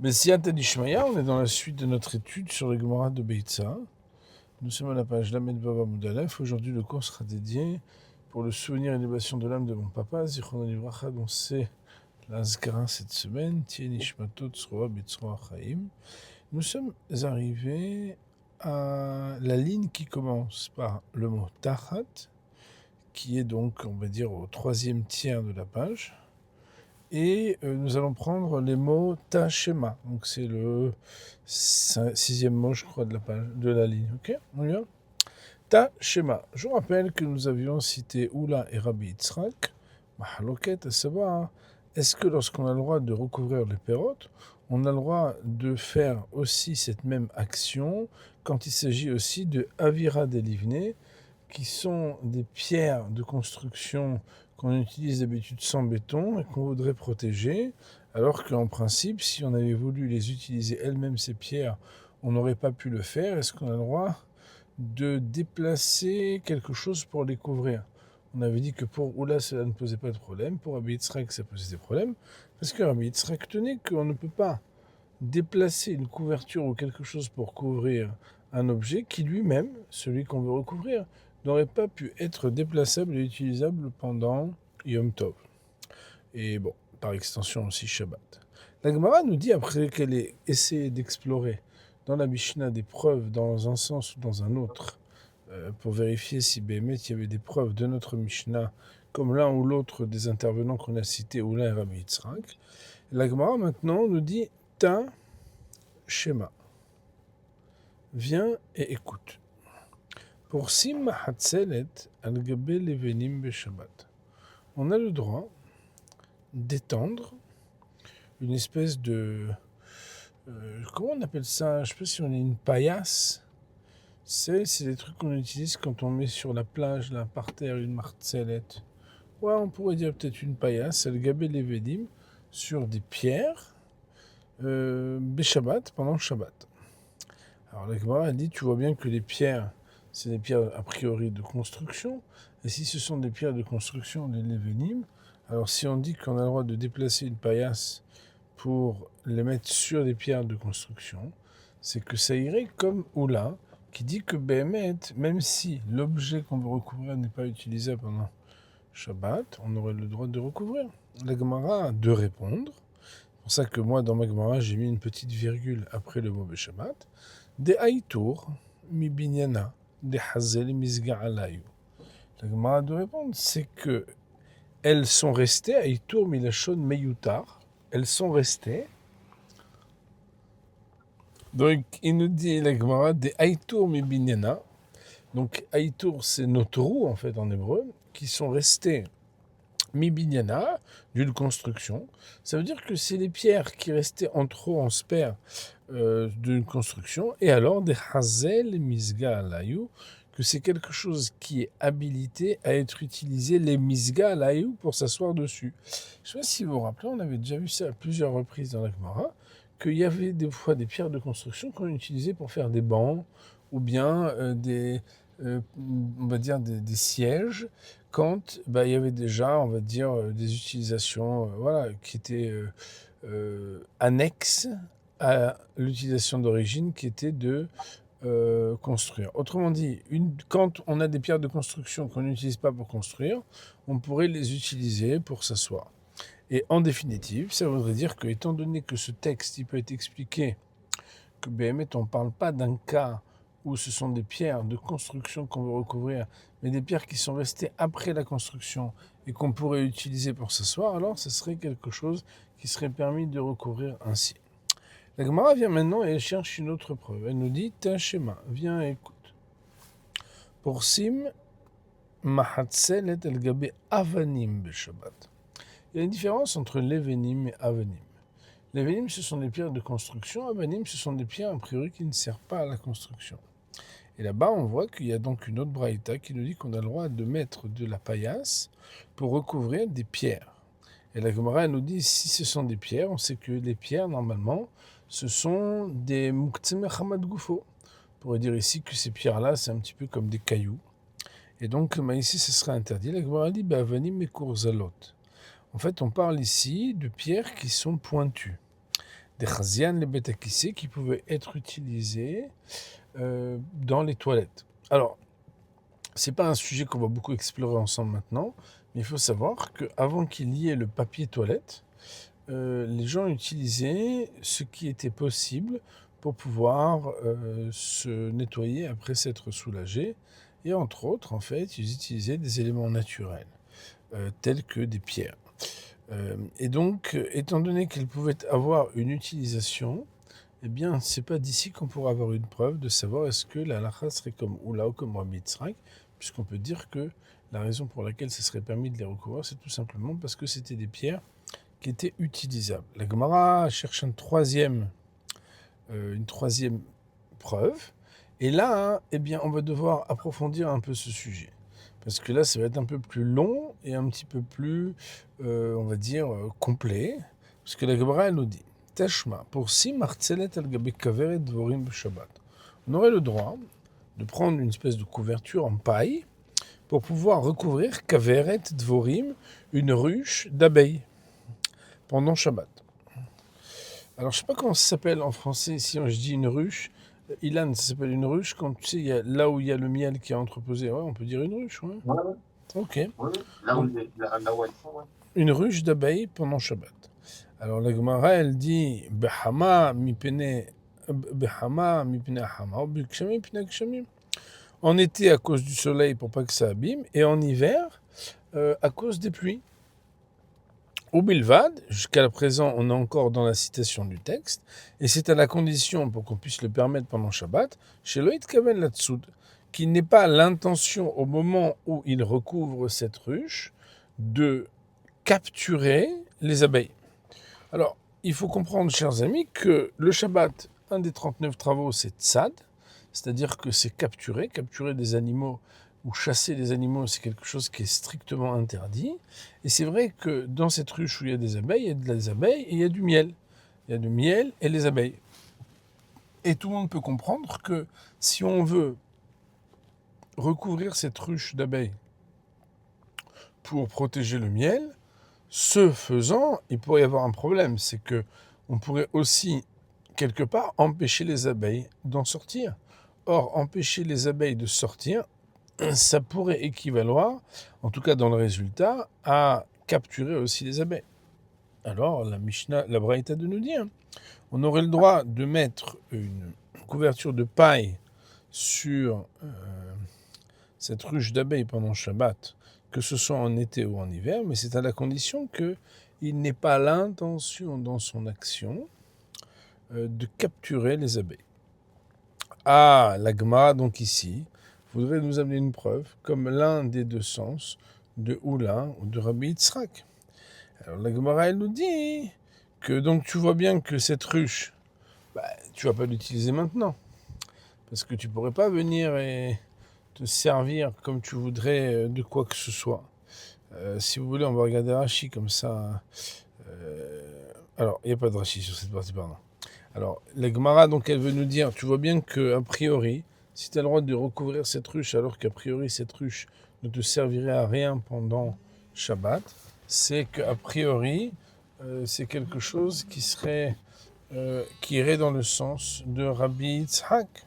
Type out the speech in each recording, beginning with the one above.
Bessiata d'Ishmaïa, on est dans la suite de notre étude sur le Gemara de Beitza. Nous sommes à la page Lamed Bava Moudalef. Aujourd'hui, le cours sera dédié pour le souvenir et l'élévation de l'âme de mon papa, Zichron Livracha, dont c'est l'Azkara cette semaine, Tien Ishmatot Tzroa Betzroa Chaim. Nous sommes arrivés à la ligne qui commence par le mot Tachat, qui est donc, on va dire, au troisième tiers de la page. Et nous allons prendre les mots ta-shema. Donc c'est le sixième mot, je crois, de la page, de la ligne. Ok, on y va. Ta-shema. Je vous rappelle que nous avions cité Oula et Rabbi Yitzhak, Mahaloket, à savoir, est-ce que lorsqu'on a le droit de recouvrir les pérotes, on a le droit de faire aussi cette même action quand il s'agit aussi de Avira Delivné, qui sont des pierres de construction qu'on utilise d'habitude sans béton et qu'on voudrait protéger, alors qu'en principe, si on avait voulu les utiliser elles-mêmes, ces pierres, on n'aurait pas pu le faire. Est-ce qu'on a le droit de déplacer quelque chose pour les couvrir? On avait dit que pour Oula, cela ne posait pas de problème. Pour Rabbi Yitzhak, ça posait des problèmes. Parce que Rabbi Yitzhak tenait qu'on ne peut pas déplacer une couverture ou quelque chose pour couvrir un objet qui lui-même, celui qu'on veut recouvrir, n'aurait pas pu être déplaçable et utilisable pendant Yom Tov. Et bon, par extension aussi Shabbat. La Gemara nous dit, après qu'elle ait essayé d'explorer dans la Mishnah des preuves dans un sens ou dans un autre, pour vérifier si Béhémet il y avait des preuves de notre Mishnah, comme l'un ou l'autre des intervenants qu'on a cités, ou l'un et Rabbi Yitzhak, la Gemara maintenant nous dit Ta Shema. Viens et écoute. Pour Sim Hatzelet al-Gabe Levenim Beshabbat, on a le droit d'étendre une espèce de. Comment on appelle ça? Je ne sais pas si on est une paillasse. C'est des trucs qu'on utilise quand on met sur la plage, là, par terre, une martzelette. Ouais, on pourrait dire peut-être une paillasse, al-Gabe Levenim, sur des pierres, Beshabbat, pendant Shabbat. Alors la Gemara a dit, tu vois bien que les pierres, c'est des pierres a priori de construction, et si ce sont des pierres de construction, les lévénim, alors si on dit qu'on a le droit de déplacer une paillasse pour les mettre sur des pierres de construction, c'est que ça irait comme Oula, qui dit que Béhémet, même si l'objet qu'on veut recouvrir n'est pas utilisé pendant Shabbat, on aurait le droit de recouvrir. La Gemara a de répondre. C'est pour ça que moi, dans ma Gemara, j'ai mis une petite virgule après le mot Shabbat. De Aïtour, mi binyana, de Hazel, misga'alayu. La Gemara de répondre, c'est que elles sont restées, Aïtour, milachon, meyutar, elles sont restées. Donc, il nous dit, la Gemara, de Aïtour, mi binyana. Donc, Aïtour, c'est notre roue, en fait, en hébreu, qui sont restées Mibinyana, d'une construction. Ça veut dire que c'est les pierres qui restaient en trop, en spare, d'une construction. Et alors, des hazel misga alayou, que c'est quelque chose qui est habilité à être utilisé, les misga alayou, pour s'asseoir dessus. Je ne sais pas si vous vous rappelez, on avait déjà vu ça à plusieurs reprises dans la Gemara, qu'il y avait des fois des pierres de construction qu'on utilisait pour faire des bancs, ou bien on va dire des sièges, quand il y avait déjà, on va dire, des utilisations voilà, qui étaient annexes à l'utilisation d'origine, qui était de construire. Autrement dit, quand on a des pierres de construction qu'on n'utilise pas pour construire, on pourrait les utiliser pour s'asseoir. Et en définitive, ça voudrait dire que, étant donné que ce texte il peut être expliqué, que Béhémet, on ne parle pas d'un cas où ce sont des pierres de construction qu'on veut recouvrir, mais des pierres qui sont restées après la construction et qu'on pourrait utiliser pour s'asseoir, alors ce serait quelque chose qui serait permis de recouvrir ainsi. La Gemara vient maintenant et elle cherche une autre preuve. Elle nous dit, t'as un schéma, viens et écoute. Pour Sim, Mahatzelet el Gabe Avanim Beshabbat. Il y a une différence entre Levenim et Avanim. Levenim, ce sont des pierres de construction. Avanim, ce sont des pierres, a priori, qui ne servent pas à la construction. Et là-bas, on voit qu'il y a donc une autre braïta qui nous dit qu'on a le droit de mettre de la paillasse pour recouvrir des pierres. Et la Gemara nous dit, si ce sont des pierres, on sait que les pierres, normalement, ce sont des muktzim hamad gufo. On pourrait dire ici que ces pierres-là, c'est un petit peu comme des cailloux. Et donc, ici, ce serait interdit. La Gemara dit, avanim me kurzalot. En fait, on parle ici de pierres qui sont pointues. des chazian, les betakissé, qui pouvaient être utilisés dans les toilettes. Alors, c'est pas un sujet qu'on va beaucoup explorer ensemble maintenant, mais il faut savoir qu'avant qu'il y ait le papier toilette, les gens utilisaient ce qui était possible pour pouvoir se nettoyer après s'être soulagés. Et entre autres, en fait, ils utilisaient des éléments naturels, tels que des pierres. Et donc, étant donné qu'elles pouvaient avoir une utilisation, eh bien, c'est pas d'ici qu'on pourra avoir une preuve de savoir est-ce que la halakha serait comme Oula ou comme Rabbi Yitzhak, puisqu'on peut dire que la raison pour laquelle ça serait permis de les recouvrir, c'est tout simplement parce que c'était des pierres qui étaient utilisables. La Gemara cherche une troisième preuve, et là, eh bien, on va devoir approfondir un peu ce sujet. Parce que là, ça va être un peu plus long et un petit peu plus, on va dire, complet. Parce que la Gemara, elle nous dit Tashma, pour si martzelet al gabe kaveret dvorim Shabbat. On aurait le droit de prendre une espèce de couverture en paille pour pouvoir recouvrir kaveret dvorim, une ruche d'abeilles, pendant Shabbat. Alors, je ne sais pas comment ça s'appelle en français, si je dis une ruche. Ilan, ça s'appelle une ruche quand tu sais, là où il y a le miel qui est entreposé. Ouais, on peut dire une ruche, ouais. Ouais, ouais. Ok. Ouais, là où elles sont, ouais. Une ruche d'abeilles pendant Shabbat. Alors la Gemara, elle dit Behama mipene hama, bikshamim mipene kshamim. En été à cause du soleil pour pas que ça abîme, et en hiver à cause des pluies. Au Bilvad, jusqu'à présent, on est encore dans la citation du texte, et c'est à la condition, pour qu'on puisse le permettre pendant Shabbat, chez Loïd Kaven Latsoud, qu'il n'ait pas l'intention, au moment où il recouvre cette ruche, de capturer les abeilles. Alors, il faut comprendre, chers amis, que le Shabbat, un des 39 travaux, c'est tzad, c'est-à-dire que c'est capturer des animaux ou chasser des animaux, c'est quelque chose qui est strictement interdit. Et c'est vrai que dans cette ruche où il y a des abeilles, il y a des abeilles et il y a du miel. Il y a du miel et les abeilles. Et tout le monde peut comprendre que si on veut recouvrir cette ruche d'abeilles pour protéger le miel, ce faisant, il pourrait y avoir un problème. C'est que on pourrait aussi, quelque part, empêcher les abeilles d'en sortir. Or, empêcher les abeilles de sortir, ça pourrait équivaloir, en tout cas dans le résultat, à capturer aussi les abeilles. Alors, la Mishnah, la Braïta de nous dire, on aurait le droit de mettre une couverture de paille sur cette ruche d'abeilles pendant Shabbat, que ce soit en été ou en hiver, mais c'est à la condition qu'il n'ait pas l'intention dans son action de capturer les abeilles. Ah, la Gemara, donc ici, voudrait nous amener une preuve, comme l'un des deux sens de Oula ou de Rabbi Yitzhak. Alors la Gemara, elle nous dit que donc tu vois bien que cette ruche, tu vas pas l'utiliser maintenant, parce que tu pourrais pas venir et te servir comme tu voudrais de quoi que ce soit. Si vous voulez, on va regarder Rashi comme ça. Alors, il n'y a pas de Rashi sur cette partie, pardon. Alors, la Gemara, donc, elle veut nous dire, tu vois bien qu'a priori, si tu as le droit de recouvrir cette ruche, alors qu'a priori, cette ruche ne te servirait à rien pendant Shabbat, c'est qu'a priori, c'est quelque chose qui serait, qui irait dans le sens de Rabbi Yitzhak.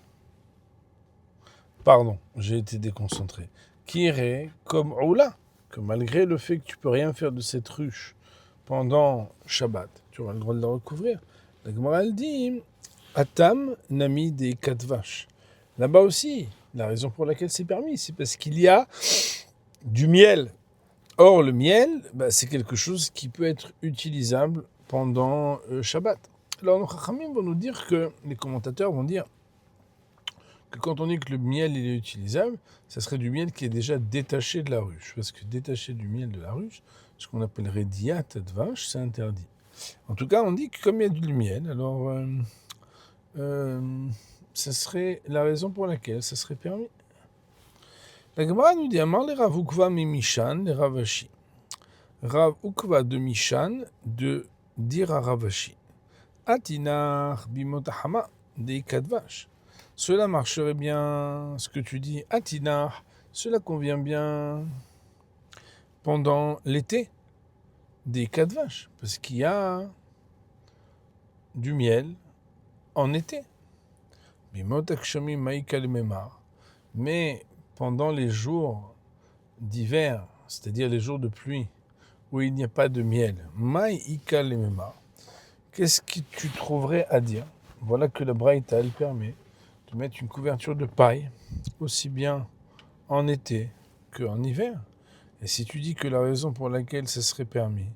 Pardon, j'ai été déconcentré. Qui irait comme Oula, que malgré le fait que tu peux rien faire de cette ruche pendant Shabbat, tu auras le droit de la recouvrir. La Gemara, elle dit Atam nami des quatre vaches. Là-bas aussi, la raison pour laquelle c'est permis, c'est parce qu'il y a du miel. Or, le miel, c'est quelque chose qui peut être utilisable pendant Shabbat. Alors, nos Chachamim vont nous dire que, les commentateurs vont dire que quand on dit que le miel il est utilisable, ça serait du miel qui est déjà détaché de la ruche. Parce que détacher du miel de la ruche, ce qu'on appellerait diat de vache, c'est interdit. En tout cas, on dit que comme il y a du miel, alors ça serait la raison pour laquelle ça serait permis. La Gemara nous dit Amar le Rav Ukva mi Mishan, le Ravashi. Rav Ukva de Mishan de dire à Ravashi. Atinar bimotahama de kadvash. Cela marcherait bien, ce que tu dis, Atinar, cela convient bien pendant l'été des quatre vaches, parce qu'il y a du miel en été. Bimot akshamim maïka lememar. Mais pendant les jours d'hiver, c'est-à-dire les jours de pluie, où il n'y a pas de miel, maïka lememar, qu'est-ce que tu trouverais à dire? Voilà que la Braïta, elle permet de mettre une couverture de paille, aussi bien en été qu'en hiver. Et si tu dis que la raison pour laquelle ça serait permis,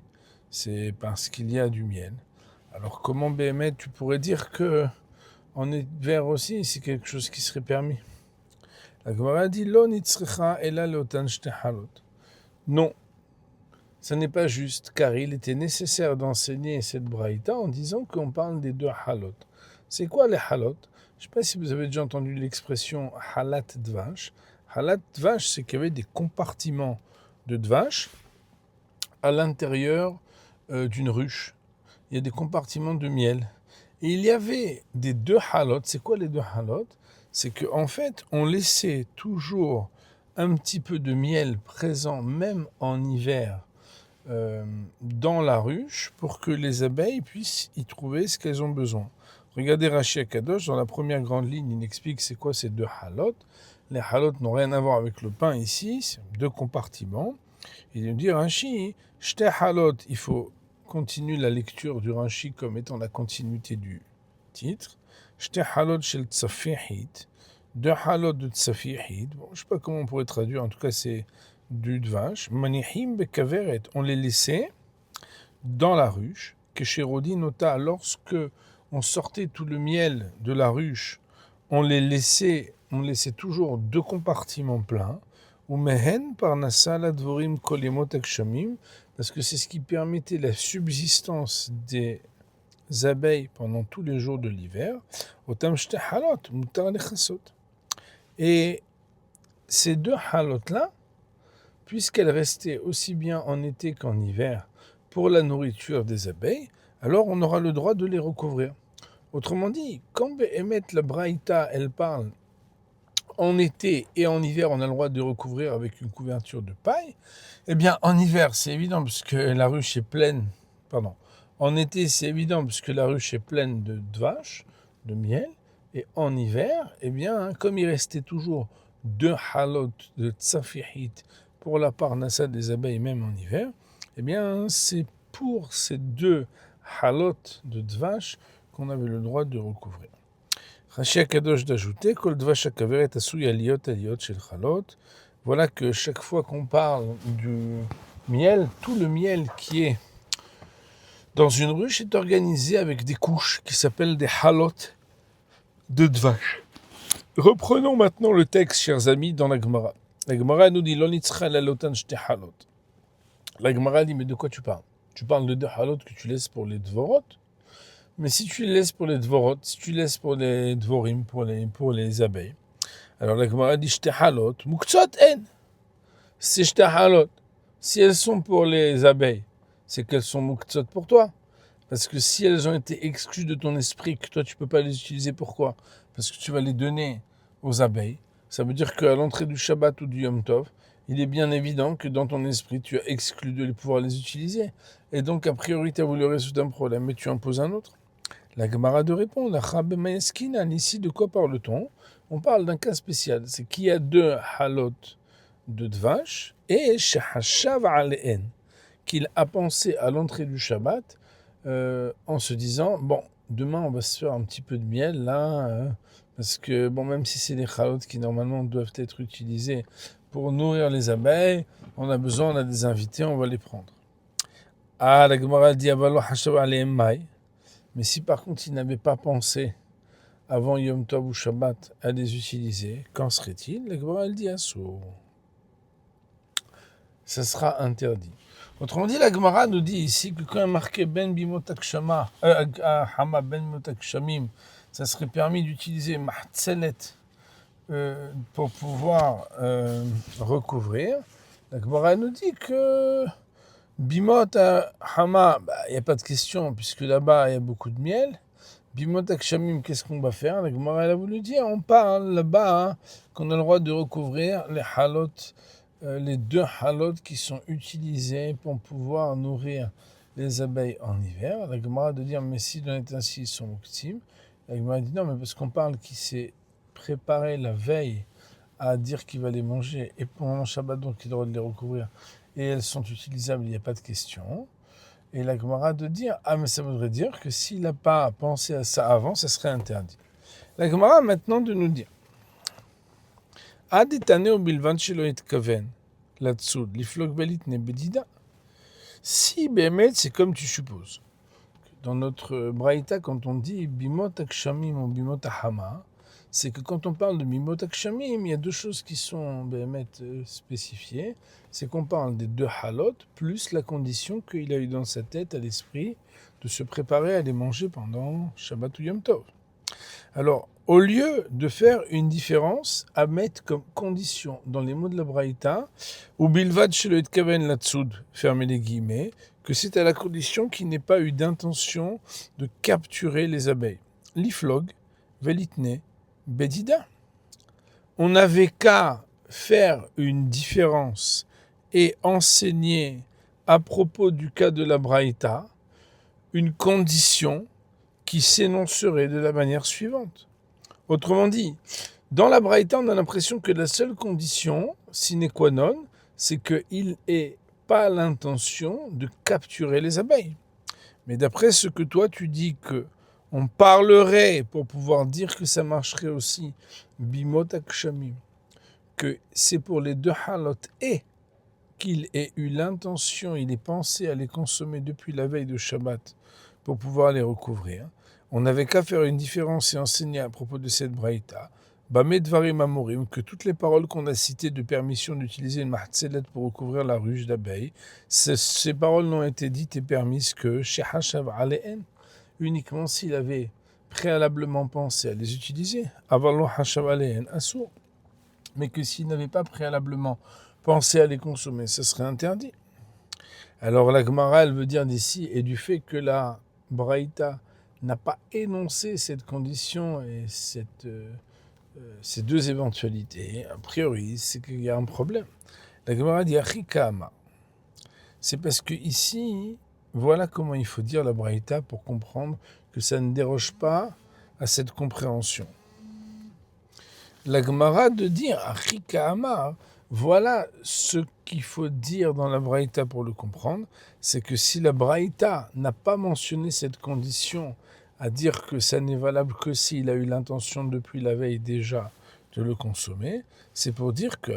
c'est parce qu'il y a du miel, alors comment Béhémet tu pourrais dire que en hiver aussi c'est quelque chose qui serait permis? La Gemara dit Lo nitzrecha ela leotan shte halot. Non, ça n'est pas juste, car il était nécessaire d'enseigner cette braïta en disant qu'on parle des deux halot. C'est quoi les halot? Je ne sais pas si vous avez déjà entendu l'expression halat dvash. Halat dvash, c'est qu'il y avait des compartiments de dvash à l'intérieur d'une ruche. Il y a des compartiments de miel. Et il y avait des deux halot. C'est quoi les deux halot? C'est qu'en fait, on laissait toujours un petit peu de miel présent, même en hiver, dans la ruche, pour que les abeilles puissent y trouver ce qu'elles ont besoin. Regardez Rashi Akadosh, dans la première grande ligne, il explique c'est quoi ces deux halot. Les halot n'ont rien à voir avec le pain ici, c'est deux compartiments. Il nous dit Rashi, shte halot, il faut continuer la lecture du Rashi comme étant la continuité du titre. Shte halot shel tsafihit, deux halot de tsafihit. Bon, je ne sais pas comment on pourrait traduire, en tout cas c'est du dvash. Manihim bekaveret, on les laissait dans la ruche. Kesherodi nota, lorsque on sortait tout le miel de la ruche, on laissait toujours deux compartiments pleins. Ou mehen par nasala dvorim kolemot akshamim, parce que c'est ce qui permettait la subsistance des abeilles pendant tous les jours de l'hiver. Otam shte halot, mutar lechasot. Et ces deux halot-là, puisqu'elles restaient aussi bien en été qu'en hiver pour la nourriture des abeilles, alors on aura le droit de les recouvrir. Autrement dit, quand Béhémet la Braïta, elle parle en été et en hiver, on a le droit de recouvrir avec une couverture de paille, eh bien en hiver, c'est évident puisque la ruche est pleine, pardon, en été, c'est évident puisque la ruche est pleine de vaches, de miel, et en hiver, eh bien, comme il restait toujours deux halot de tsafihit pour la parnassa des abeilles, même en hiver, eh bien, c'est pour ces deux halot de dvash qu'on avait le droit de recouvrir. Rashi Akadosh d'ajouter Kol dvash hakaveret asui aliyot shel halot. Voilà que chaque fois qu'on parle du miel, tout le miel qui est dans une ruche est organisé avec des couches qui s'appellent des halot de dvash. Reprenons maintenant le texte, chers amis, dans la Gemara. La Gemara nous dit Lo nitzcha ela lotan shte halot. La Gemara dit mais de quoi tu parles? Tu parles de deux halot que tu laisses pour les dvorot. Mais si tu les laisses pour les dvorot, si tu laisses pour les dvorim, pour les abeilles, alors la Gemara dit shte halot, muktzot en. C'est shte halot. Si elles sont pour les abeilles, c'est qu'elles sont muktzot pour toi. Parce que si elles ont été exclues de ton esprit, que toi tu ne peux pas les utiliser, pourquoi? Parce que tu vas les donner aux abeilles. Ça veut dire qu'à l'entrée du Shabbat ou du Yom Tov, il est bien évident que dans ton esprit, tu as exclu de pouvoir les utiliser. Et donc, a priori, tu as voulu résoudre un problème, mais tu en poses un autre. La Gemara de répondre, la Chab Mayeskinan, ici, de quoi parle-t-on? On parle d'un cas spécial, c'est qu'il y a deux halot de dvash et shehashav ale'en, qu'il a pensé à l'entrée du Shabbat en se disant, bon, demain on va se faire un petit peu de miel là, parce que bon, même si c'est des halot qui normalement doivent être utilisés pour nourrir les abeilles, on a besoin, on a des invités, on va les prendre. Ah, la Gemara dit, avalo hashav ale'en mai. Mais si par contre il n'avait pas pensé avant Yom Tov ou Shabbat à les utiliser, qu'en serait-il? La Gemara elle dit assour. Ça sera interdit. Autrement dit, la Gemara nous dit ici que quand il y a marqué Ben Bimotak Shama, Hama Ben Bimotak Shamim, ça serait permis d'utiliser Mahtzelet pour pouvoir recouvrir. La Gemara nous dit que Bimot Hama, il n'y a pas de question, puisque là-bas il y a beaucoup de miel. Bimotak Shamim, qu'est-ce qu'on va faire? La Gemara elle a voulu dire, on parle là-bas qu'on a le droit de recouvrir les halot, les deux halot qui sont utilisés pour pouvoir nourrir les abeilles en hiver. La Gemara de dire, mais si l'on est ainsi, ils sont muktim. La Gemara dit non, mais parce qu'on parle qui s'est préparé la veille à dire qu'il va les manger, et pendant le Shabbat, donc il doit les recouvrir, et elles sont utilisables, il n'y a pas de question. Et la Gemara de dire, ah mais ça voudrait dire que s'il n'a pas pensé à ça avant, ça serait interdit. La Gemara maintenant de nous dire, Adetane ou bilvan shelo etkaven, là-dessous, l'iflok belit ne bedida. Si Bémet, c'est comme tu supposes. Dans notre Braïta, quand on dit Bimot Akshamim ou Bimot Ahama, c'est que quand on parle de Bimot Akshamim, il y a deux choses qui sont Bémet spécifiées. C'est qu'on parle des deux halot, plus la condition qu'il a eu dans sa tête, à l'esprit, de se préparer à les manger pendant Shabbat ou Yom Tov. Alors, au lieu de faire une différence à mettre comme condition dans les mots de la Braïta, ou bilvad shelo etkaven latsoud, fermez les guillemets, que c'est à la condition qu'il n'ait pas eu d'intention de capturer les abeilles. L'iflog, velitne, bedida. On n'avait qu'à faire une différence et enseigner à propos du cas de la Braïta une condition qui s'énoncerait de la manière suivante. Autrement dit, dans la Braïta, on a l'impression que la seule condition, sine qua non, c'est qu'il n'ait pas l'intention de capturer les abeilles. Mais d'après ce que toi tu dis que on parlerait pour pouvoir dire que ça marcherait aussi, bimot akshamim, que c'est pour les deux halot et qu'il ait eu l'intention, il ait pensé à les consommer depuis la veille de Shabbat pour pouvoir les recouvrir. On n'avait qu'à faire une différence et enseigner à propos de cette braïta, Bamedvarim Amorim, que toutes les paroles qu'on a citées de permission d'utiliser une mahtzelet pour recouvrir la ruche d'abeilles, ces paroles n'ont été dites et permises que chez Hashav Aleen, uniquement s'il avait préalablement pensé à les utiliser, Avalon Hashav Aleen Assour, mais que s'il n'avait pas préalablement pensé à les consommer, ce serait interdit. Alors la Gemara, elle veut dire d'ici, et du fait que la braïta n'a pas énoncé cette condition et ces deux éventualités, a priori, c'est qu'il y a un problème. La Gemara dit Achikama. C'est parce que ici, voilà comment il faut dire la braïta pour comprendre que ça ne déroge pas à cette compréhension. La Gemara de dire Achikama, voilà ce qu'il faut dire dans la braïta pour le comprendre, c'est que si la braïta n'a pas mentionné cette condition à dire que ça n'est valable que s'il a eu l'intention depuis la veille déjà de le consommer, c'est pour dire que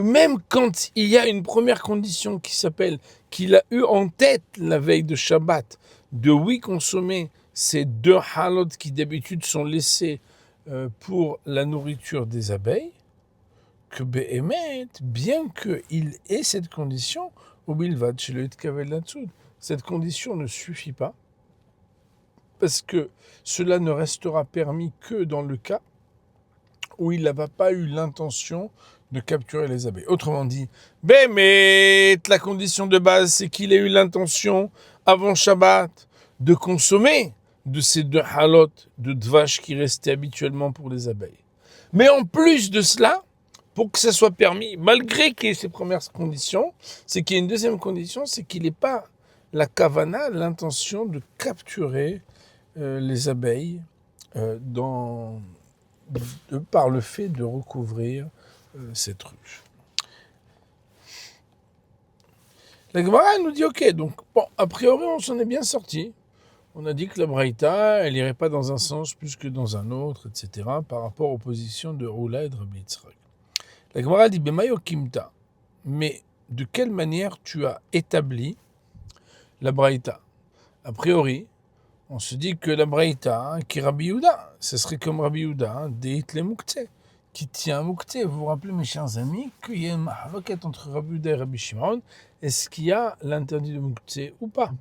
même quand il y a une première condition qui s'appelle qu'il a eu en tête la veille de Shabbat de oui consommer ces deux halot qui d'habitude sont laissés pour la nourriture des abeilles, que Behemet, bien qu'il ait cette condition, cette condition ne suffit pas, parce que cela ne restera permis que dans le cas où il n'avait pas eu l'intention de capturer les abeilles. Autrement dit, Behemet, la condition de base, c'est qu'il ait eu l'intention, avant Shabbat, de consommer de ces deux halot de dvash qui restaient habituellement pour les abeilles. Mais en plus de cela, pour que ça soit permis, malgré qu'il y ait ces premières conditions, c'est qu'il y a une deuxième condition, c'est qu'il n'ait pas la kavana, l'intention de capturer les abeilles par le fait de recouvrir cette ruche. La Gemara nous dit ok, donc bon, a priori on s'en est bien sorti. On a dit que la braïta, elle n'irait pas dans un sens plus que dans un autre, etc., par rapport aux positions de Roula et de Rabbi Yitzhak. La Gemara dit Bemayo Kimta, mais de quelle manière tu as établi la braïta? A priori, on se dit que la braïta, qui est Rabbi Yehuda, ce serait comme Rabbi Yehuda, Deit le Moukte, qui tient à Moukte. Vous vous rappelez, mes chers amis, qu'il y a une mahavaket entre Rabbi Yehuda et Rabbi Shimon. Est-ce qu'il y a l'interdit de Moukte ou pas?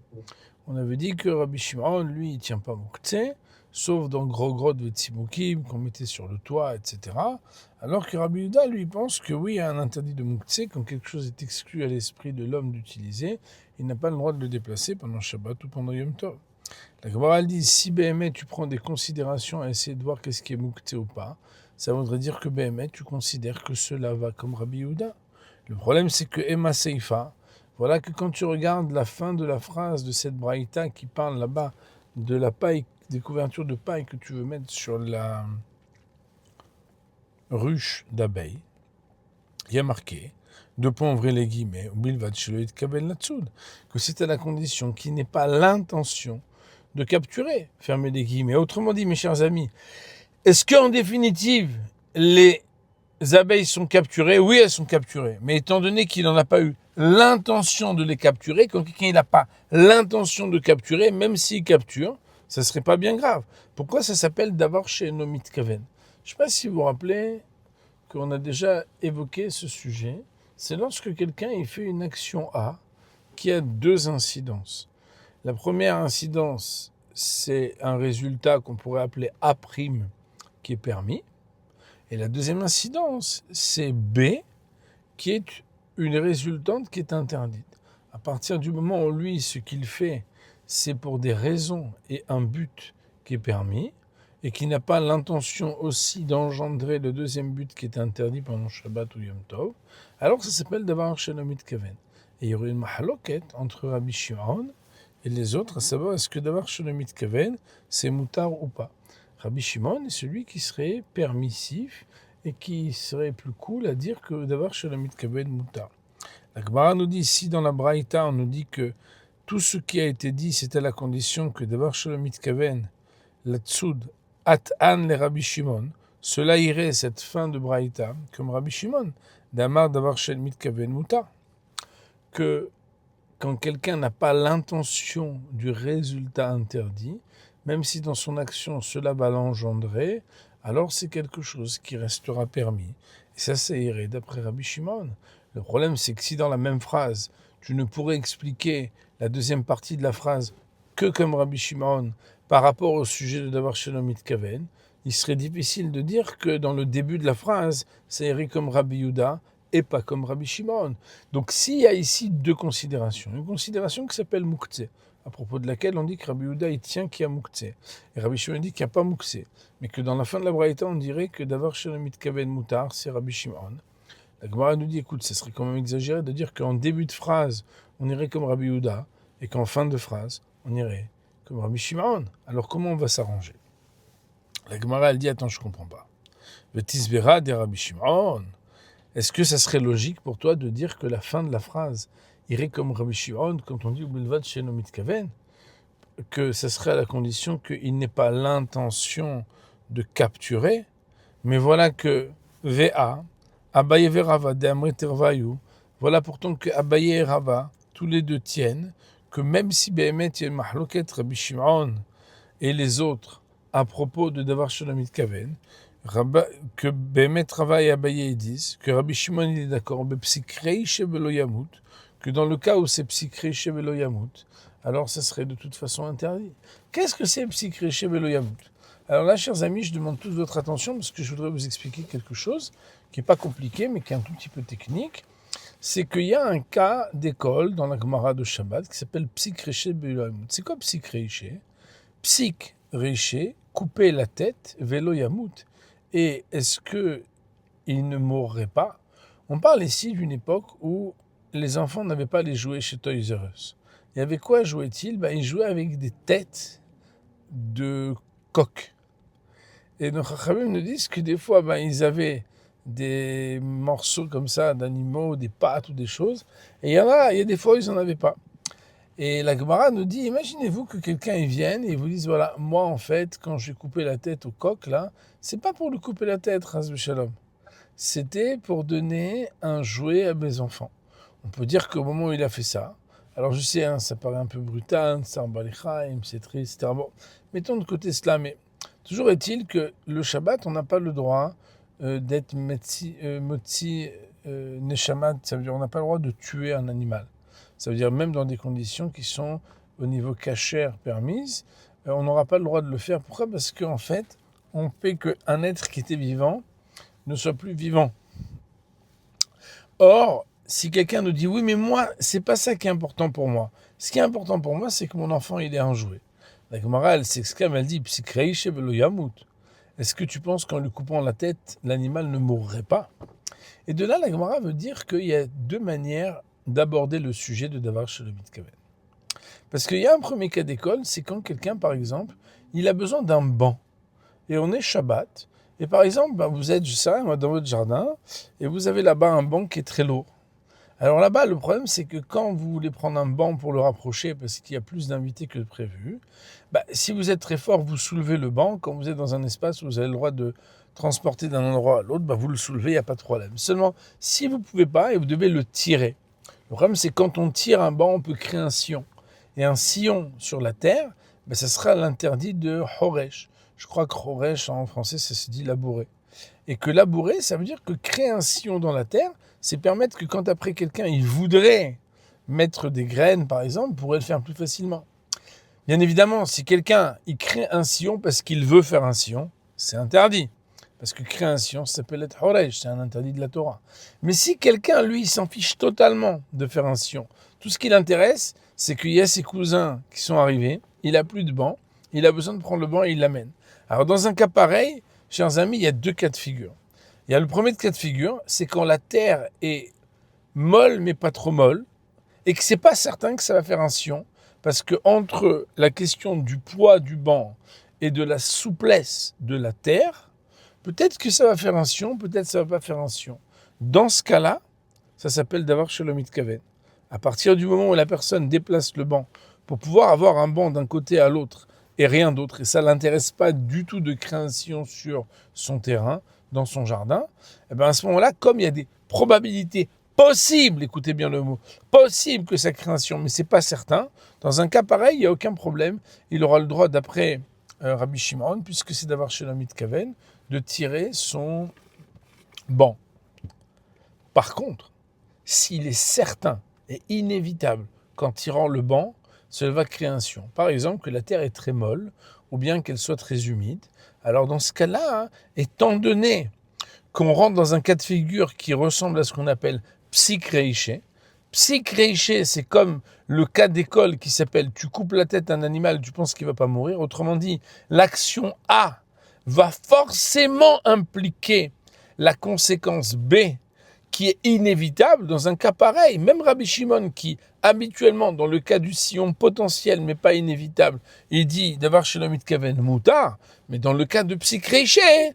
On avait dit que Rabbi Shimon, lui, il ne tient pas Moukte, sauf dans gros grottes de Tzimoukim qu'on mettait sur le toit, etc. Alors que Rabbi Yehuda, lui, pense que oui, il y a un interdit de Moukse, quand quelque chose est exclu à l'esprit de l'homme d'utiliser, il n'a pas le droit de le déplacer pendant Shabbat ou pendant Yom Tov. La Gemara dit, si BME, tu prends des considérations à essayer de voir qu'est-ce qui est Moukte ou pas, ça voudrait dire que BME, tu considères que cela va comme Rabbi Yehuda. Le problème, c'est que Emma Seifa, Voilà que quand tu regardes la fin de la phrase de cette braïta qui parle là-bas de la paille, des couvertures de paille que tu veux mettre sur la ruche d'abeilles, il y a marqué, deux points ouvrez les guillemets, que c'est à la condition qu'il n'ait pas l'intention de capturer, fermez les guillemets. Autrement dit, mes chers amis, est-ce qu'en définitive, les abeilles sont capturées? Oui, elles sont capturées. Mais étant donné qu'il n'en a pas eu l'intention de les capturer, quand quelqu'un n'a pas l'intention de capturer, même s'il capture, ça ne serait pas bien grave. Pourquoi ça s'appelle d'avoir chez Nomit Kaven? Je ne sais pas si vous vous rappelez qu'on a déjà évoqué ce sujet. C'est lorsque quelqu'un il fait une action A qui a deux incidences. La première incidence, c'est un résultat qu'on pourrait appeler A' qui est permis. Et la deuxième incidence, c'est B qui est une résultante qui est interdite. À partir du moment où lui, ce qu'il fait, c'est pour des raisons et un but qui est permis, et qui n'a pas l'intention aussi d'engendrer le deuxième but qui est interdit pendant Shabbat ou Yom Tov, alors ça s'appelle d'avoir Shenomit Kaven. Et il y aurait une mahaloket entre Rabbi Shimon et les autres, à savoir est-ce que d'avoir Shenomit Kaven, c'est moutar ou pas. Rabbi Shimon est celui qui serait permissif et qui serait plus cool à dire que d'avoir Shenomit Kaven moutar. La Gemara nous dit ici dans la Braïta, on nous dit que tout ce qui a été dit, c'est à la condition que d'avoir Shenomit Kaven, la Tsoud, At-An le Rabbi Shimon, cela irait cette fin de Braïta, comme Rabbi Shimon, d'Amar d'avoir Shenomit Kaven moutar. Que quand quelqu'un n'a pas l'intention du résultat interdit, même si dans son action cela va l'engendrer, alors c'est quelque chose qui restera permis. Et ça irait d'après Rabbi Shimon. Le problème, c'est que si dans la même phrase, tu ne pourrais expliquer la deuxième partie de la phrase que comme Rabbi Shimon par rapport au sujet de d'avoir Shenomit Kaven, il serait difficile de dire que dans le début de la phrase, ça irait comme Rabbi Yehuda et pas comme Rabbi Shimon. Donc s'il y a ici deux considérations, une considération qui s'appelle Mouktsé, à propos de laquelle on dit que Rabbi Yehuda il tient qu'il y a Mouktsé, et Rabbi Shimon dit qu'il n'y a pas Mouktsé, mais que dans la fin de la Braïta, on dirait que d'avoir Shenomit Kaven Moutar, c'est Rabbi Shimon. La Gemara nous dit, écoute, ce serait quand même exagéré de dire qu'en début de phrase, on irait comme Rabbi Yehuda, et qu'en fin de phrase, on irait comme Rabbi Shimon. Alors comment on va s'arranger? La Gemara, elle dit, attends, je ne comprends pas. Vetisbera de Rabbi Shimon. Est-ce que ça serait logique pour toi de dire que la fin de la phrase irait comme Rabbi Shimon quand on dit Ubelvad Shenomit Kaven, que ça serait à la condition qu'il n'ait pas l'intention de capturer, mais voilà que VA, Abaye et Rava, de Amrit Tervayu, voilà pourtant que Abaye et Rava, tous les deux tiennent, que même si Behemet il y a une mahloket Rabbi Shimon et les autres à propos de Davar Shenomit Kaven, que Behemet Rava et Abaye disent que Rabbi Shimon il est d'accord, que dans le cas où c'est Psikreiche Velo Yamut, alors ça serait de toute façon interdit. Qu'est-ce que c'est Psikreiche Velo Yamut? Alors là, chers amis, je demande toute votre attention parce que je voudrais vous expliquer quelque chose qui n'est pas compliqué, mais qui est un tout petit peu technique. C'est qu'il y a un cas d'école dans la Gemara de Shabbat qui s'appelle Psikreiche Velo Yamut. C'est quoi Psikreiche? Psikreiche, couper la tête, Velo Yamut. Et est-ce qu'il ne mourrait pas? On parle ici d'une époque où les enfants n'avaient pas les jouets chez Toys R Us. Et avec quoi jouaient-ils? Ils jouaient avec des têtes de coqs. Et nos Chachamim nous disent que des fois, ils avaient des morceaux comme ça d'animaux, des pattes ou des choses. Et il y a des fois, ils n'en avaient pas. Et la Gemara nous dit, imaginez-vous que quelqu'un y vienne et vous dise, voilà, moi en fait, quand j'ai coupé la tête au coq, là, c'est pas pour lui couper la tête, Chas v'Shalom. C'était pour donner un jouet à mes enfants. On peut dire qu'au moment où il a fait ça, alors je sais, ça paraît un peu brutal, c'est en balichaim, c'est triste, etc. Bon, mettons de côté cela, mais toujours est-il que le Shabbat, on n'a pas le droit d'être motzi neshamat, ça veut dire on n'a pas le droit de tuer un animal. Ça veut dire même dans des conditions qui sont au niveau cachère permises, on n'aura pas le droit de le faire. Pourquoi? Parce qu'en fait, on fait qu'un être qui était vivant ne soit plus vivant. Or, si quelqu'un nous dit, oui, mais moi, c'est pas ça qui est important pour moi. Ce qui est important pour moi, c'est que mon enfant, il ait un jouet. La Gemara, elle s'exclame, elle dit, Psikreiche velo yamut. Est-ce que tu penses qu'en lui coupant la tête, l'animal ne mourrait pas? Et de là, la Gemara veut dire qu'il y a deux manières d'aborder le sujet de Davar Shalom Mitkaven. Parce qu'il y a un premier cas d'école, c'est quand quelqu'un, par exemple, il a besoin d'un banc. Et on est Shabbat. Et par exemple, vous êtes, je sais rien, dans votre jardin, et vous avez là-bas un banc qui est très lourd. Alors là-bas, le problème, c'est que quand vous voulez prendre un banc pour le rapprocher, parce qu'il y a plus d'invités que prévu, si vous êtes très fort, vous soulevez le banc. Quand vous êtes dans un espace où vous avez le droit de transporter d'un endroit à l'autre, vous le soulevez, il n'y a pas de problème. Seulement, si vous ne pouvez pas, et vous devez le tirer. Le problème, c'est quand on tire un banc, on peut créer un sillon. Et un sillon sur la terre, ça sera l'interdit de Horesh. Je crois que Horesh, en français, ça se dit labourer. Et que labourer, ça veut dire que créer un sillon dans la terre, c'est permettre que quand après quelqu'un, il voudrait mettre des graines, par exemple, pourrait le faire plus facilement. Bien évidemment, si quelqu'un, il crée un sillon parce qu'il veut faire un sillon, c'est interdit. Parce que créer un sillon, ça s'appelle être Horesh, c'est un interdit de la Torah. Mais si quelqu'un, lui, il s'en fiche totalement de faire un sillon, tout ce qui l'intéresse, c'est qu'il y a ses cousins qui sont arrivés, il n'a plus de banc, il a besoin de prendre le banc et il l'amène. Alors dans un cas pareil, chers amis, il y a deux cas de figure. Il y a le premier cas de figure, c'est quand la terre est molle mais pas trop molle, et que c'est pas certain que ça va faire un sillon, parce que entre la question du poids du banc et de la souplesse de la terre, peut-être que ça va faire un sillon, peut-être que ça va pas faire un sillon. Dans ce cas-là, ça s'appelle Davar Shalom Mitkaven. À partir du moment où la personne déplace le banc pour pouvoir avoir un banc d'un côté à l'autre et rien d'autre, et ça ne l'intéresse pas du tout de créer un sillon sur son terrain, dans son jardin, à ce moment-là, comme il y a des probabilités possibles, écoutez bien le mot, possible que ça crée un sillon, mais ce n'est pas certain, dans un cas pareil, il n'y a aucun problème, il aura le droit, d'après Rabbi Shimon, puisque c'est Davar Shalom Mitkaven, de tirer son banc. Par contre, s'il est certain et inévitable qu'en tirant le banc, cela va créer un sillon. Par exemple, que la terre est très molle ou bien qu'elle soit très humide. Alors dans ce cas-là, étant donné qu'on rentre dans un cas de figure qui ressemble à ce qu'on appelle psychréiché, psychréiché, c'est comme le cas d'école qui s'appelle tu coupes la tête à un animal, tu penses qu'il ne va pas mourir. Autrement dit, l'action A va forcément impliquer la conséquence B qui est inévitable dans un cas pareil. Même Rabbi Shimon qui, habituellement, dans le cas du sillon potentiel, mais pas inévitable, il dit Davar Shalom Mitkaven Moutar, mais dans le cas de Psychréché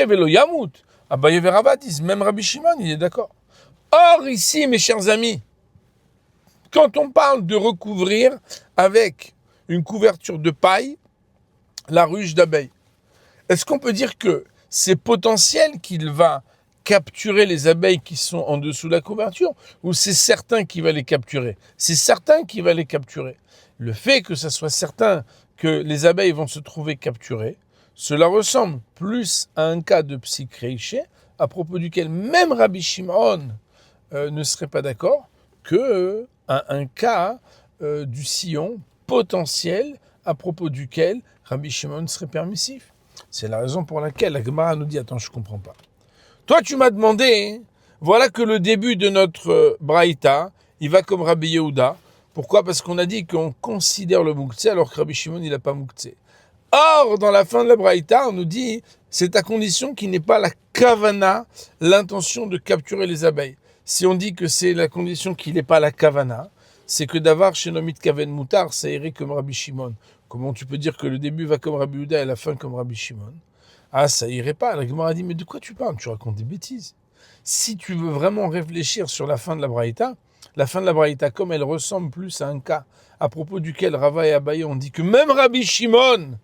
Velo Yamut, Abaye et Rabba disent, même Rabbi Shimon, il est d'accord. Or, ici, mes chers amis, quand on parle de recouvrir avec une couverture de paille la ruche d'abeilles, est-ce qu'on peut dire que c'est potentiel qu'il va capturer les abeilles qui sont en dessous de la couverture, ou c'est certain qu'il va les capturer? C'est certain qu'il va les capturer. Le fait que ça soit certain que les abeilles vont se trouver capturées, cela ressemble plus à un cas de psychréiché, à propos duquel même Rabbi Shimon ne serait pas d'accord, que un cas du sillon potentiel, à propos duquel Rabbi Shimon serait permissif. C'est la raison pour laquelle la Gemara nous dit, attends, je ne comprends pas. Toi, tu m'as demandé, voilà que le début de notre Braïta, il va comme Rabbi Yehuda. Pourquoi? Parce qu'on a dit qu'on considère le Mouktsé, alors que Rabbi Shimon, il n'a pas Mouktsé. Or, dans la fin de la Braïta, on nous dit, c'est à condition qu'il n'ait pas la kavana, l'intention de capturer les abeilles. Si on dit que c'est la condition qu'il n'ait pas la kavana, c'est que Davar Shalom Mitkaven Moutar, ça irait comme Rabbi Shimon. Comment tu peux dire que le début va comme Rabbi Yehuda et la fin comme Rabbi Shimon? Ah, ça irait pas. La Gemara a dit, mais de quoi tu parles? Tu racontes des bêtises. Si tu veux vraiment réfléchir sur la fin de la Braïta, comme elle ressemble plus à un cas à propos duquel Rava et Abaye ont dit que même Rabbi Shimon,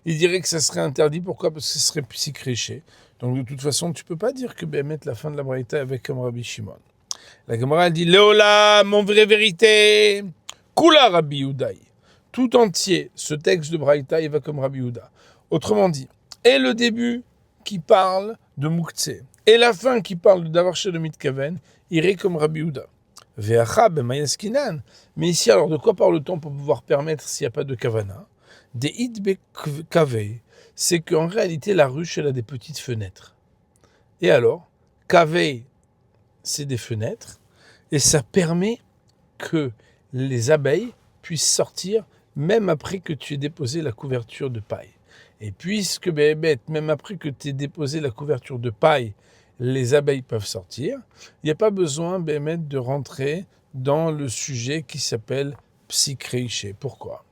il dirait que ça serait interdit. Pourquoi? Parce que ce serait psychréché. Donc de toute façon, tu peux pas dire que mettre la fin de la Braïta avec comme Rabbi Shimon. La Gemara a dit, Léola, mon vraie vérité, Kula Rabbi Yehuda. Tout entier, ce texte de Braïta, il va comme Rabbi Yehuda. Autrement dit, et le début qui parle de Mouktsé, et la fin qui parle de Davar Shalom Mitkaven, irait comme Rabbi Yehuda. Ve'acha b'mayaskinan. Mais ici, alors, de quoi parle-t-on pour pouvoir permettre s'il n'y a pas de kavana? Des hitbe kaveh, c'est qu'en réalité, la ruche, elle a des petites fenêtres. Et alors, kaveh, c'est des fenêtres, et ça permet que les abeilles puissent sortir même après que tu aies déposé la couverture de paille. Et puisque, même après que tu aies déposé la couverture de paille, les abeilles peuvent sortir. Il n'y a pas besoin, Béhémet, de rentrer dans le sujet qui s'appelle psychréiché. Pourquoi ?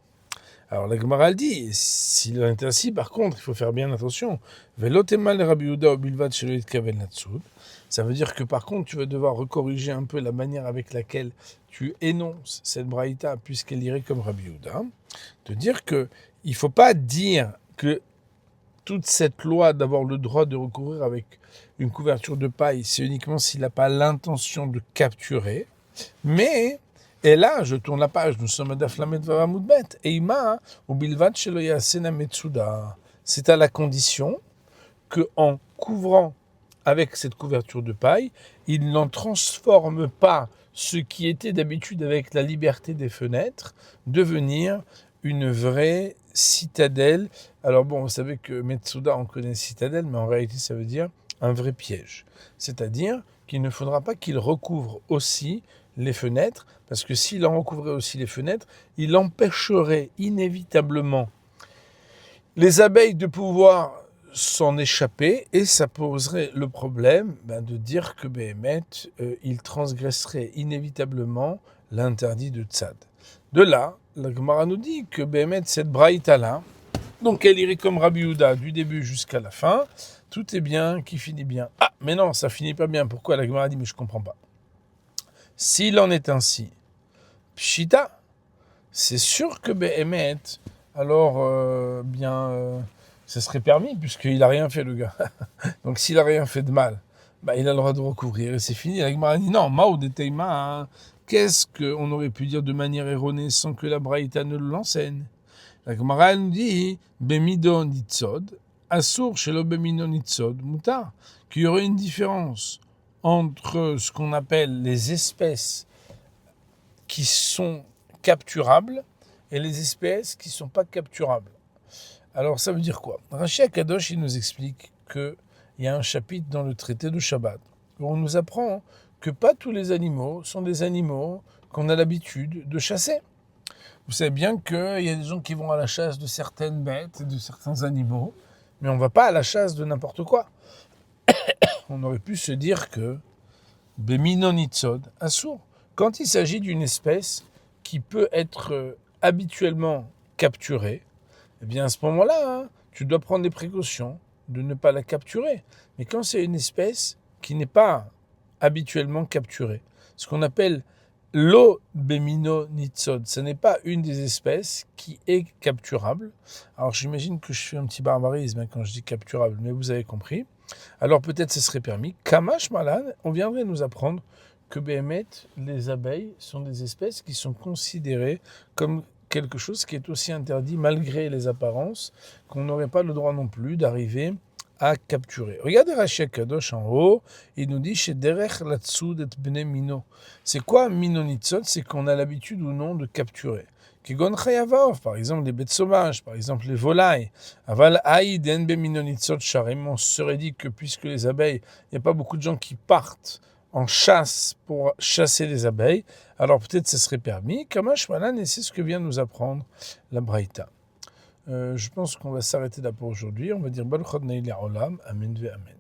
Alors la Gemara dit, s'il en est ainsi, par contre, il faut faire bien attention. Velotemal Rabbi Yehuda obilvad shelo yitkaven latsud. Ça veut dire que par contre, tu vas devoir recorriger un peu la manière avec laquelle tu énonces cette braïta, puisqu'elle irait comme Rabbi Yehuda. De dire que il ne faut pas dire que toute cette loi d'avoir le droit de recourir avec une couverture de paille, c'est uniquement s'il n'a pas l'intention de capturer. Mais, et là, je tourne la page, nous sommes à Daflamet Vavamoudbet, et Ima, ou Bilvat Shelo Yasena Metsuda. C'est à la condition qu'en couvrant avec cette couverture de paille, il n'en transforme pas ce qui était d'habitude avec la liberté des fenêtres, devenir une vraie citadelle. Alors bon, vous savez que Metsuda, on connaît citadelle, mais en réalité, ça veut dire un vrai piège. C'est-à-dire qu'il ne faudra pas qu'il recouvre aussi les fenêtres, parce que s'il en recouvrait aussi les fenêtres, il empêcherait inévitablement les abeilles de pouvoir s'en échapper, et ça poserait le problème de dire que Béhémet, il transgresserait inévitablement l'interdit de Tzad. De là, la Gemara nous dit que Béhémet, cette braïta-là, donc elle irait comme Rabbi Yehuda du début jusqu'à la fin, tout est bien qui finit bien. Ah, mais non, ça finit pas bien. Pourquoi? La Gemara dit, mais je comprends pas. S'il en est ainsi, Pshita, c'est sûr que Béhémet, alors ça serait permis, puisqu'il n'a rien fait, le gars. Donc s'il n'a rien fait de mal, il a le droit de recouvrir, et c'est fini. La Gemara dit, non, Mao de Teima, qu'est-ce qu'on aurait pu dire de manière erronée sans que la Braïta ne l'enseigne? La Gemara nous dit, Bemidon Nitzod, Assour chez le Bemidon Nitzod, Moutar, qu'il y aurait une différence entre ce qu'on appelle les espèces qui sont capturables et les espèces qui ne sont pas capturables. Alors ça veut dire quoi? Rashi Akadosh, il nous explique qu'il y a un chapitre dans le traité de Shabbat où on nous apprend que pas tous les animaux sont des animaux qu'on a l'habitude de chasser. Vous savez bien qu'il y a des gens qui vont à la chasse de certaines bêtes, de certains animaux, mais on ne va pas à la chasse de n'importe quoi. On aurait pu se dire que Beminonitzod, assour, quand il s'agit d'une espèce qui peut être habituellement capturée, eh bien à ce moment-là, tu dois prendre des précautions de ne pas la capturer. Mais quand c'est une espèce qui n'est pas habituellement capturée, ce qu'on appelle l'Obemino-Nitzod, ce n'est pas une des espèces qui est capturable. Alors j'imagine que je fais un petit barbarisme quand je dis capturable, mais vous avez compris. Alors peut-être ce serait permis. Kamash Malan, on viendrait nous apprendre que Béhémet, les abeilles, sont des espèces qui sont considérées comme quelque chose qui est aussi interdit malgré les apparences, qu'on n'aurait pas le droit non plus d'arriver à capturer. Regardez Rashi Akadosh en haut, il nous dit chez Derech Latsud et Bnei Mino. C'est quoi Minonitzot? C'est qu'on a l'habitude ou non de capturer. Kegon Chayavov, par exemple les bêtes sauvages, par exemple les volailles. Aval Aïden Be Minonitzot Sharim, on se serait dit que puisque les abeilles, il n'y a pas beaucoup de gens qui partent en chasse pour chasser les abeilles, alors peut-être ce serait permis. Kamash Malan, et c'est ce que vient nous apprendre la Braïta. Je pense qu'on va s'arrêter là pour aujourd'hui. On va dire Baruch Adonai Le'olam, Amen ve Amen.